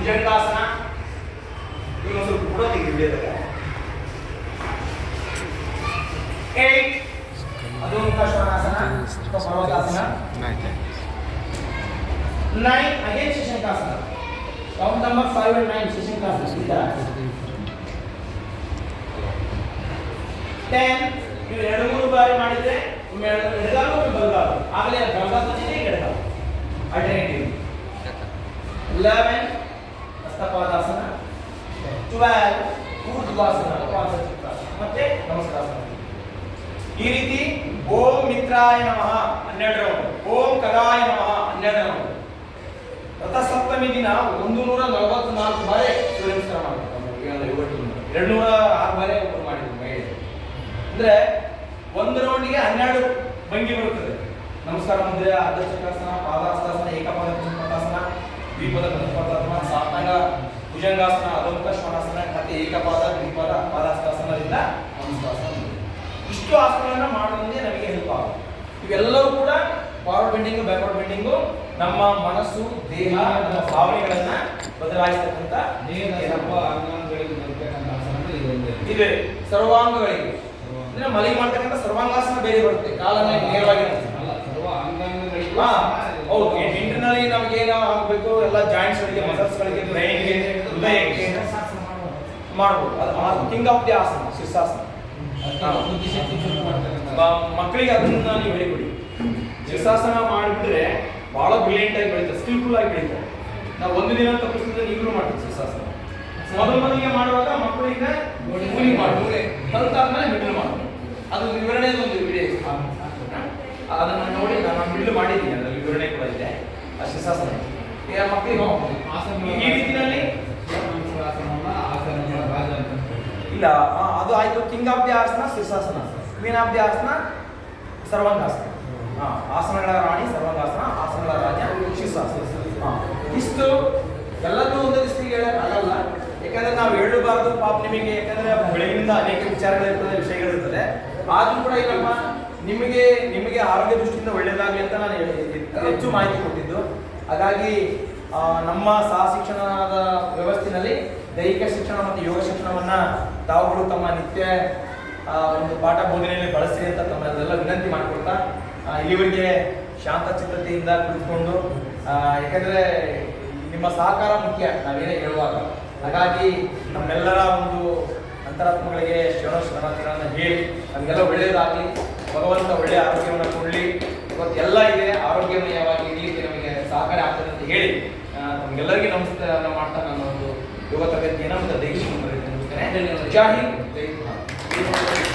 ಭುಜಂಗಾಸನ ಇನ್ನೊಂದು ಸ್ವಲ್ಪ ಕೂಡ ತೆಗೆದಿದ್ದೇವೆ. 8 ಅಧೋಮುಖ ಶ್ವಾನಾಸನ ಅಥವಾ ಪರ್ವತಾಸನ. 9 ಅಗೇನ್ ಶಶಂಕಾಸನ. ಕೌಂಟ್ ನಂಬರ್ 5 and 9 ಶಶಂಕಾಸನ. 10 ನೀವು 2-3 ಬಾರಿ ಮಾಡಿದ್ರೆ ಎಡಗಾಲು ಬಲಗಾಲು ಆಗಲೇ ಬಲಗಾಲು ಎಡಗಾಲು ಅಲ್ಟರ್ನೇಟಿವ್. 11 ಹಸ್ತಪಾದಾಸನ. 12 ಊರ್ಧ್ವಾಸನ ಮತ್ತೆ ನಮಸ್ಕಾರಾಸನ. ಈ ರೀತಿ ಓಂ ಮಿತ್ರಾಯ ನಮಃ 12 ರೌಂಡ್, ಓಂ ಕರಾಯ ನಮಃ 12 ರೌಂಡ್. ರಥಸಪ್ತಮಿ ದಿನ 144 ಬಾರಿ ಸೂರ್ಯ ನಮಸ್ಕಾರ ಮಾಡಬೇಕು. 206 ಬಾರಿ ಒಬ್ಬರು ಮಾಡಿದ್ರು ಮಹಿಳೆ. ಅಂದ್ರೆ ಒಂದು ರೌಂಡಿಗೆ 12 ಭಂಗಿ ಬರುತ್ತದೆ. ನಮಸ್ಕಾರ ಮುದ್ರೆ, ಅರ್ಧ ಚಕ್ರಾಸನ, ಪಾದಾಸ್ತಾಸನ, ಏಕಪಾದ ಪದ್ಮಾಸನ, ದ್ವಿಪದ ಪದ್ಮಾಸನ, ಸಾಷ್ಟಾಂಗ ಭುಜಂಗಾಸನ, ಅಧೋಮುಖ ಶ್ವಾನಾಸನ ಮತ್ತೆ ಏಕಪಾದ ದ್ವಿಪದ ಪಾದಾಸ್ತಾಸನದಿಂದ ನಮಸ್ಕಾರಾಸನ. ಇಷ್ಟು ಆಸನಗಳನ್ನ ಮಾಡೋದ್ರಿಂದ ನಮಗೆ ಹೆಲ್ಪ್ ಆಗುತ್ತೆ. ಇವೆಲ್ಲವೂ ಕೂಡ ಫಾರ್ವರ್ಡ್ ಬೆಂಡಿಂಗು, ಬ್ಯಾಕ್ವರ್ಡ್ ಬೆಂಡಿಂಗು ನಮ್ಮ ಮನಸ್ಸು, ದೇಹ, ನಮ್ಮ ಭಾವನೆಗಳನ್ನ ಬದಲಾಯಿಸತಕ್ಕಂಥ ಇದೆ. ಸರ್ವಾಂಗಗಳಿಗೆ ಅಂದ್ರೆ ಮಲಗಿ ಮಾಡ್ತಕ್ಕಂಥ ಸರ್ವಾಂಗಾಸನ ಬೇರೆ ಬರುತ್ತೆ. ಕಾಲನ್ನ ನೇರವಾಗಿ ಹೌದು, ಇಂಟರ್ನಲಿ ನಮಗೆ ಏನೋ ಆಗಬೇಕು ಎಲ್ಲ ಜಾಯಿಂಟ್ಸ್ ಗಳಿಗೆ, ಮಸಲ್ಸ್ ಗಳಿಗೆ, ಬ್ರೈನ್ಗೆ, ಹೃದಯಕ್ಕೆ ಮಾಡ್ಬೋದು. ಅದು ಕಿಂಗ್ ಆಫ್ ದಿ ಆಸನ, ಶೀರ್ಷಾಸನ. ಮಕ್ಕಳಿಗೆ ಅದನ್ನ ನೀವು ಹೇಳಿಕೊಡಿ. ಶೀರ್ಷಾಸನ ಮಾಡಿಬಿಟ್ರೆ ಬಹಳ ಬ್ರಿಲಿಯಂಟ್ ಆಗಿ ಬೆಳೀತಾರೆ, ಸ್ಕಿಲ್ಫುಲ್ ಆಗಿ ಬೆಳೀತಾರೆ. ನಾವು ಒಂದು ದಿನ ತಪ್ಪಿಸಿದ್ರೆ ಈಗಲೂ ಮಾಡ್ತೀವಿ ಶೀರ್ಷಾಸನ. ಮೊದಲಿಗೆ ಮಾಡುವಾಗ ಮಕ್ಕಳಿಗೆ ಮೂಲಿಗೆ ಮಾಡ್ಬೋದು, ಕಲ್ತಾದ್ಮೇಲೆ ಮಿಡ್ಲ್ ಮಾಡ್ಬೋದು. ಅದು ವಿವರಣೆ ಒಂದು ವಿಡಿಯೋ ಅದನ್ನು ನೋಡಿ ನಾನು ಮಿಡ್ಲ್ ಮಾಡಿದ್ದೀನಿ, ಅದರಲ್ಲಿ ವಿವರಣೆ ಕೂಡ ಇದೆ. ಆ ಶೀರ್ಷಾಸನ ಈಗ ಮಕ್ಕಳಿಗೆ ಈ ರೀತಿಯಲ್ಲಿ ಇಲ್ಲ. ಅದು ಆಯ್ತು. ಕಿಂಗ್ ಆಫ್ ದಿ ಆಸನ ಶೀರ್ಷಾಸನ, ಕ್ವೀನ್ ಆಫ್ ದಿ ಆಸನ ಸರ್ವಾಂಗಾಸನ. ಆಸನಗಳ ರಾಣಿ ಸರ್ವಾಂಗಾಸನ, ಆಸನಗಳ ರಾಜ ಶೀರ್ಷಾಸನ. ಇಷ್ಟು ಎಲ್ಲದೂ ಒಂದು ದಿವಸಕ್ಕೆ ಹೇಳೋಕ್ಕಾಗಲ್ಲ, ಯಾಕಂದ್ರೆ ನಾವು ಹೇಳಬಾರ್ದು ಪಾಪ ನಿಮಗೆ. ಯಾಕಂದ್ರೆ ಬೆಳಗಿನಿಂದ ಅನೇಕ ವಿಚಾರಗಳಿರ್ತದೆ, ವಿಷಯಗಳಿರ್ತದೆ. ಆದ್ರೂ ಕೂಡ ಏನಪ್ಪ ನಿಮಗೆ ಆರೋಗ್ಯ ದೃಷ್ಟಿಯಿಂದ ಒಳ್ಳೆಯದಾಗಲಿ ಅಂತ ನಾನು ಹೆಚ್ಚು ಮಾಹಿತಿ ಕೊಟ್ಟಿದ್ದು. ಹಾಗಾಗಿ ನಮ್ಮ ಸಹ ಶಿಕ್ಷಣದ ವ್ಯವಸ್ಥೆಯಲ್ಲಿ ದೈಹಿಕ ಶಿಕ್ಷಣ ಮತ್ತು ಯೋಗ ಶಿಕ್ಷಣವನ್ನ ತಾವುಗಳು ತಮ್ಮ ನಿತ್ಯ ಒಂದು ಪಾಠ ಬೋಧನೆಯಲ್ಲಿ ಬಳಸ್ರಿ ಅಂತ ತಮ್ಮಲ್ಲೆಲ್ಲ ವಿನಂತಿ ಮಾಡಿಕೊಡ್ತಾ, ಇಲ್ಲಿವರೆಗೆ ಶಾಂತ ಚಿತ್ತತೆಯಿಂದ ಕುಳಿತುಕೊಂಡು, ಯಾಕಂದ್ರೆ ನಿಮ್ಮ ಸಹಕಾರ ಮುಖ್ಯ ನಾವೇನೇ ಹೇಳುವಾಗ. ಹಾಗಾಗಿ ನಮ್ಮೆಲ್ಲರ ಒಂದು ಅಂತರಾತ್ಮಗಳಿಗೆ ಶರಣಾರ್ಥಿಗಳನ್ನು ಹೇಳಿ ನಮಗೆಲ್ಲ ಒಳ್ಳೆಯದಾಗಲಿ, ಭಗವಂತ ಒಳ್ಳೆಯ ಆರೋಗ್ಯವನ್ನು ಕೊಡಲಿ, ಇವತ್ತು ಎಲ್ಲ ಇದೆ ಆರೋಗ್ಯಮಯವಾಗಿ ಇರಲಿಕ್ಕೆ ನಮಗೆ ಸಹಕಾರ ಆಗ್ತದೆ ಅಂತ ಹೇಳಿ ನಮಗೆಲ್ಲರಿಗೂ ನಮಸ್ಕಾರ ಮಾಡ್ತಾ ನನ್ನ ಒಂದು ಯೋಗ ತರಗತಿಯನ್ನು ಮತ್ತು ದೈಹಿಕ ಮುಗಿಸ್ತೇನೆ. ಜೈ ಹಿಂದ್, ಜೈ ಭಾರತ್.